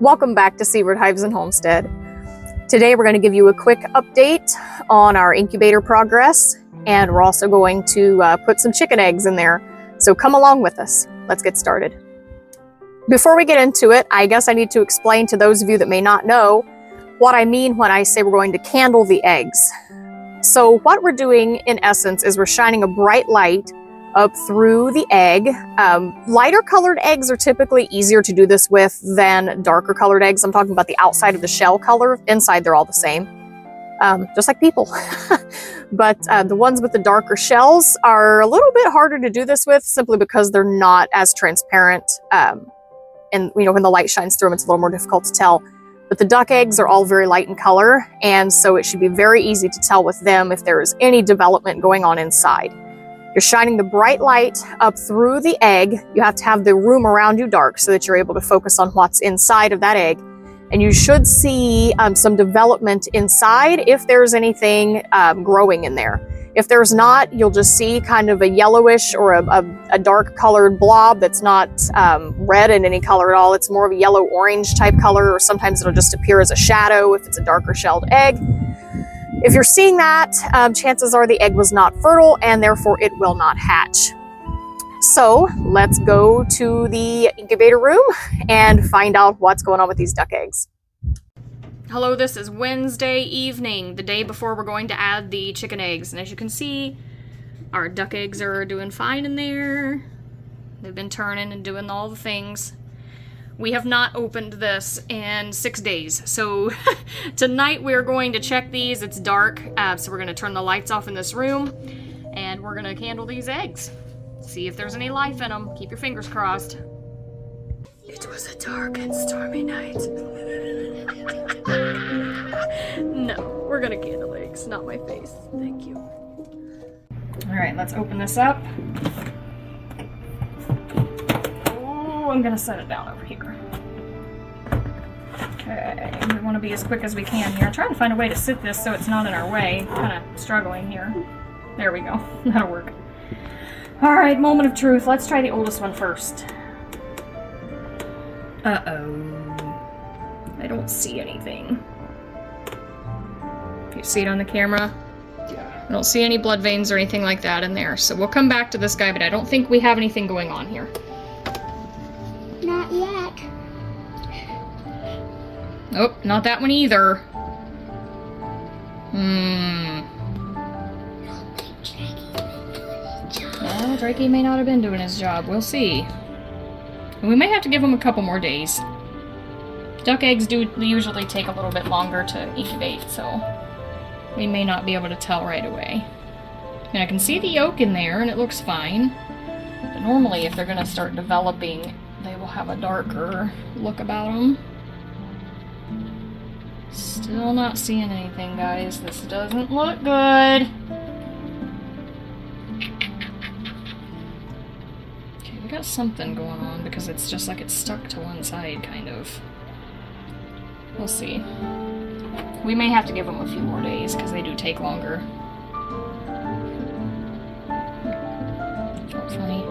Welcome back to Seabird Hives and Homestead. Today we're going to give you a quick update on our incubator progress, and we're also going to put some chicken eggs in there. So come along with us. Let's get started. Before we get into it, I guess I need to explain to those of you that may not know what I mean when I say we're going to candle the eggs. So what we're doing in essence is we're shining a bright light up through the egg. Lighter colored eggs are typically easier to do this with than darker colored eggs. I'm talking about the outside of the shell color. Inside they're all the same, just like people. But the ones with the darker shells are a little bit harder to do this with, simply because they're not as transparent. And when the light shines through them, it's a little more difficult to tell. But the duck eggs are all very light in color, and so it should be very easy to tell with them if there is any development going on inside. You're shining the bright light up through the egg. You have to have the room around you dark so that you're able to focus on what's inside of that egg. And you should see some development inside if there's anything growing in there. If there's not, you'll just see kind of a yellowish or a dark colored blob that's not red in any color at all. It's more of a yellow-orange type color, or sometimes it'll just appear as a shadow if it's a darker shelled egg. If you're seeing that, chances are the egg was not fertile and therefore it will not hatch. So let's go to the incubator room and find out what's going on with these duck eggs. Hello, this is Wednesday evening, the day before we're going to add the chicken eggs. And as you can see, our duck eggs are doing fine in there. They've been turning and doing all the things. We have not opened this in 6 days, so tonight we're going to check these. It's dark, so we're going to turn the lights off in this room, and we're going to candle these eggs. See if there's any life in them. Keep your fingers crossed. It was a dark and stormy night. No, we're going to candle eggs, not my face. Thank you. All right, let's open this up. I'm gonna set it down over here. Okay, we want to be as quick as we can here. I'm trying to find a way to sit this so it's not in our way. Kind of struggling here. There we go. That'll work. Alright, moment of truth. Let's try the oldest one first. Uh-oh. I don't see anything. You see it on the camera? Yeah. I don't see any blood veins or anything like that in there. So we'll come back to this guy, but I don't think we have anything going on here. Not yet. Nope, not that one either. Well, Drakey may not have been doing his job. We'll see. And we may have to give him a couple more days. Duck eggs do usually take a little bit longer to incubate, so we may not be able to tell right away. And I can see the yolk in there, and it looks fine. But normally, if they're going to start developing, they will have a darker look about them. Still not seeing anything, guys. This doesn't look good. Okay, we got something going on because it's just like it's stuck to one side, kind of. We'll see. We may have to give them a few more days because they do take longer. Oh, funny.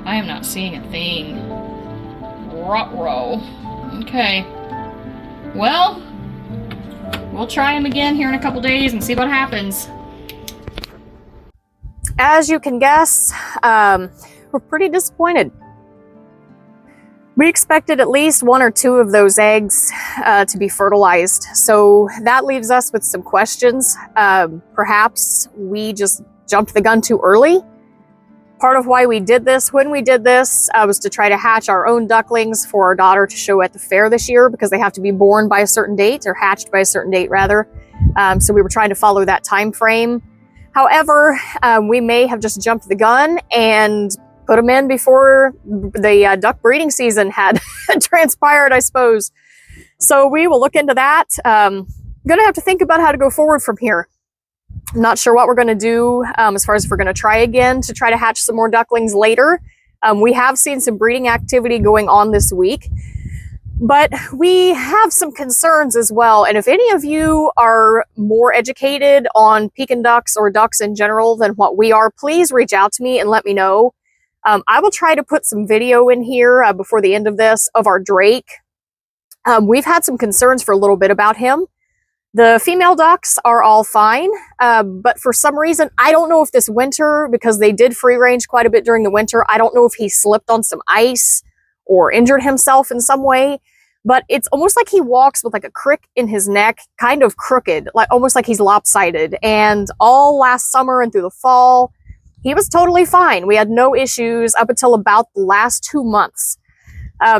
I am not seeing a thing. Ruh-roh. Okay. Well, we'll try them again here in a couple days and see what happens. As you can guess, we're pretty disappointed. We expected at least 1 or 2 of those eggs to be fertilized. So that leaves us with some questions. Perhaps we just jumped the gun too early. Part of why we did this, when we did this, was to try to hatch our own ducklings for our daughter to show at the fair this year, because they have to be born by a certain date, or hatched by a certain date rather. So we were trying to follow that time frame. However, we may have just jumped the gun and put them in before the duck breeding season had transpired, I suppose. So we will look into that. I'm gonna have to think about how to go forward from here. I'm not sure what we're going to do as far as if we're going to try again to try to hatch some more ducklings later. We have seen some breeding activity going on this week, but we have some concerns as well. And if any of you are more educated on Pekin ducks or ducks in general than what we are, please reach out to me and let me know. I will try to put some video in here before the end of this of our drake. We've had some concerns for a little bit about him. The female ducks are all fine, but for some reason, I don't know if this winter, because they did free range quite a bit during the winter, I don't know if he slipped on some ice or injured himself in some way, but it's almost like he walks with like a crick in his neck, kind of crooked, like almost like he's lopsided. And all last summer and through the fall, he was totally fine. We had no issues up until about the last 2 months.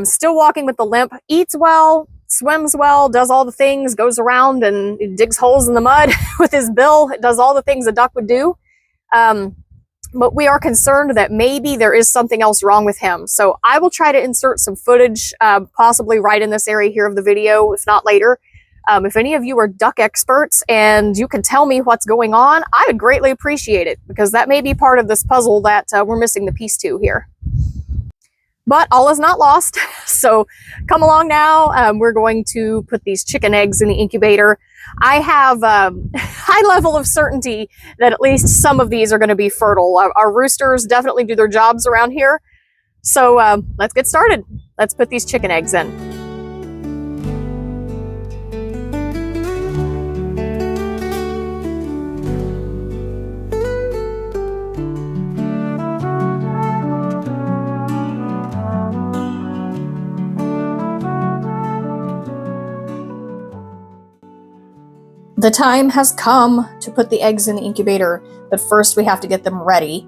Still walking with the limp, eats well, swims well, does all the things, goes around and digs holes in the mud with his bill, does all the things a duck would do. But we are concerned that maybe there is something else wrong with him. So I will try to insert some footage, possibly right in this area here of the video, if not later. If any of you are duck experts and you can tell me what's going on, I would greatly appreciate it, because that may be part of this puzzle that we're missing the piece to here. But all is not lost, so come along now. We're going to put these chicken eggs in the incubator. I have a high level of certainty that at least some of these are going to be fertile. Our roosters definitely do their jobs around here. So let's get started. Let's put these chicken eggs in. The time has come to put the eggs in the incubator, but first we have to get them ready.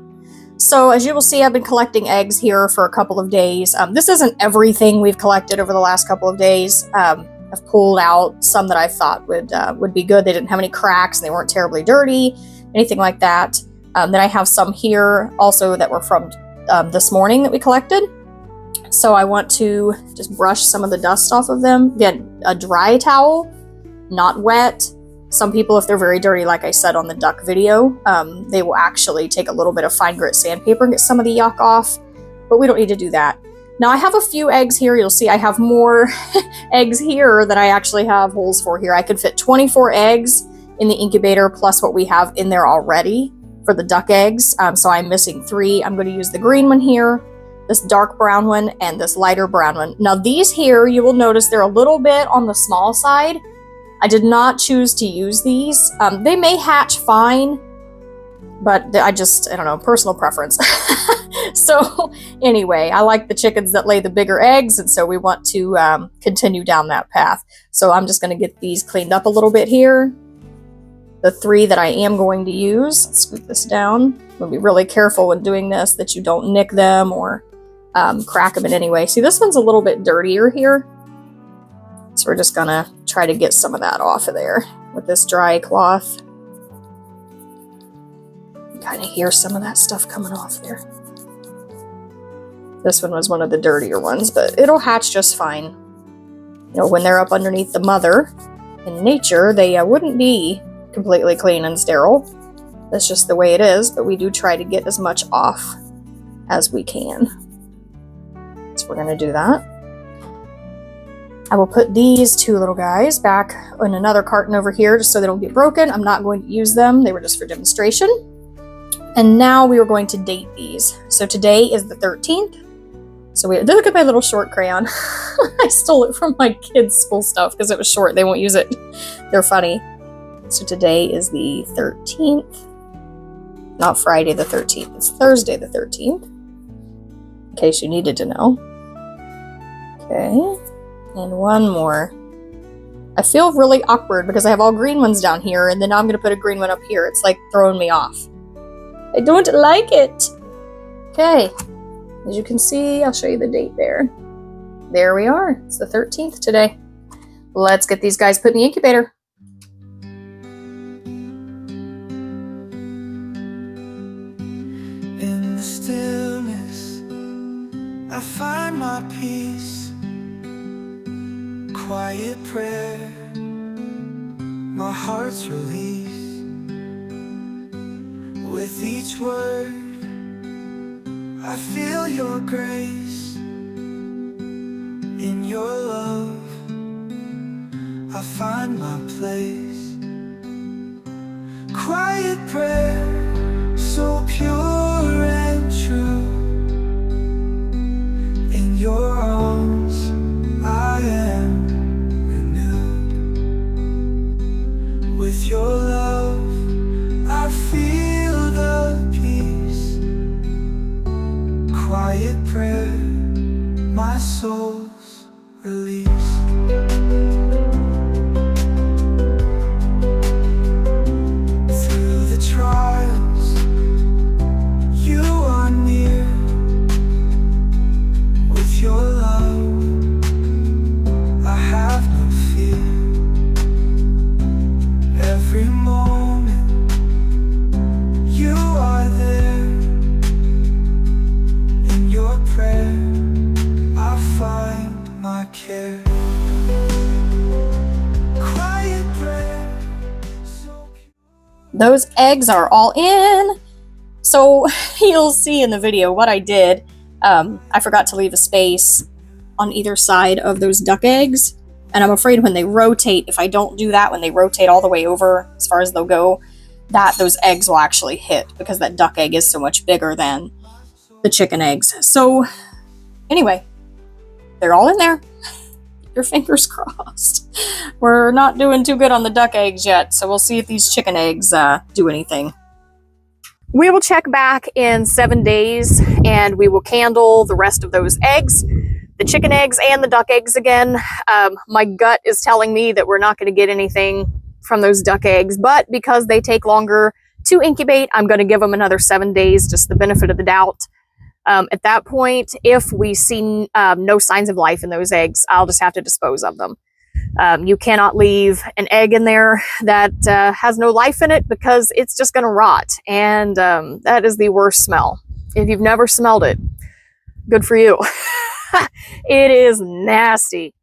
So as you will see, I've been collecting eggs here for a couple of days. This isn't everything we've collected over the last couple of days. I've pulled out some that I thought would be good. They didn't have any cracks and they weren't terribly dirty, anything like that. Then I have some here also that were from this morning that we collected. So I want to just brush some of the dust off of them. Again, a dry towel, not wet. Some people, if they're very dirty, like I said on the duck video, they will actually take a little bit of fine grit sandpaper and get some of the yuck off, but we don't need to do that. Now I have a few eggs here. You'll see I have more eggs here than I actually have holes for here. I could fit 24 eggs in the incubator plus what we have in there already for the duck eggs. So I'm missing 3. I'm going to use the green one here, this dark brown one, and this lighter brown one. Now these here, you will notice they're a little bit on the small side. I did not choose to use these. They may hatch fine, but I don't know, personal preference. So anyway, I like the chickens that lay the bigger eggs, and so we want to continue down that path. So I'm just going to get these cleaned up a little bit here. The 3 that I am going to use, let's scoop this down. I'm going to be really careful when doing this that you don't nick them or crack them in any way. See, this one's a little bit dirtier here. So we're just gonna try to get some of that off of there with this dry cloth. Kind of hear some of that stuff coming off there. This one was one of the dirtier ones, but it'll hatch just fine. You know, when they're up underneath the mother in nature, they wouldn't be completely clean and sterile. That's just the way it is, but we do try to get as much off as we can. So we're gonna do that. I will put these 2 little guys back in another carton over here just so they don't get broken. I'm not going to use them. They were just for demonstration. And now we are going to date these. So today is the 13th. So look at my little short crayon. I stole it from my kids' school stuff because it was short. They won't use it. They're funny. So today is the 13th. Not Friday the 13th. It's Thursday the 13th. In case you needed to know. Okay. And one more. I feel really awkward because I have all green ones down here, and then now I'm going to put a green one up here. It's like throwing me off. I don't like it. Okay. As you can see, I'll show you the date there. There we are. It's the 13th today. Let's get these guys put in the incubator. In the stillness, I find my peace. Quiet prayer, my heart's release. With each word, I feel your grace. In your love, I find my place. Quiet prayer, so pure and true. In your arms, I am. quiet prayer, my soul's release. Through the trials, you are near. With your love, I have no fear. Every moment, you are there. In your prayer, I find my care. Quiet prayer, so pure. Those eggs are all in. So you'll see in the video what I did. I forgot to leave a space on either side of those duck eggs. And I'm afraid when they rotate, if I don't do that, when they rotate all the way over as far as they'll go, that those eggs will actually hit because that duck egg is so much bigger than the chicken eggs. So anyway, they're all in there. Keep your fingers crossed. We're not doing too good on the duck eggs yet, so we'll see if these chicken eggs do anything. We will check back in 7 days and we will candle the rest of those eggs, the chicken eggs and the duck eggs again. My gut is telling me that we're not going to get anything from those duck eggs, but because they take longer to incubate, I'm going to give them another 7 days, just the benefit of the doubt. At that point, if we see no signs of life in those eggs, I'll just have to dispose of them. You cannot leave an egg in there that has no life in it because it's just going to rot. And that is the worst smell. If you've never smelled it, good for you. It is nasty.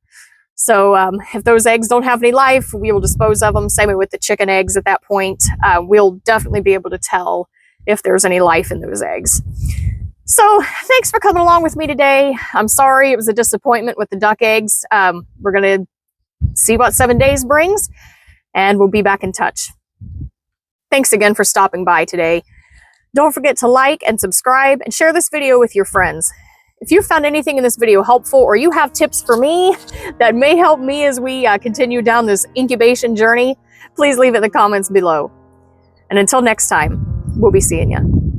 So if those eggs don't have any life, we will dispose of them. Same way with the chicken eggs at that point. We'll definitely be able to tell if there's any life in those eggs. So thanks for coming along with me today. I'm sorry it was a disappointment with the duck eggs. We're going to see what 7 days brings, and we'll be back in touch. Thanks again for stopping by today. Don't forget to like and subscribe and share this video with your friends. If you found anything in this video helpful, or you have tips for me that may help me as we continue down this incubation journey, please leave it in the comments below. And until next time, we'll be seeing you.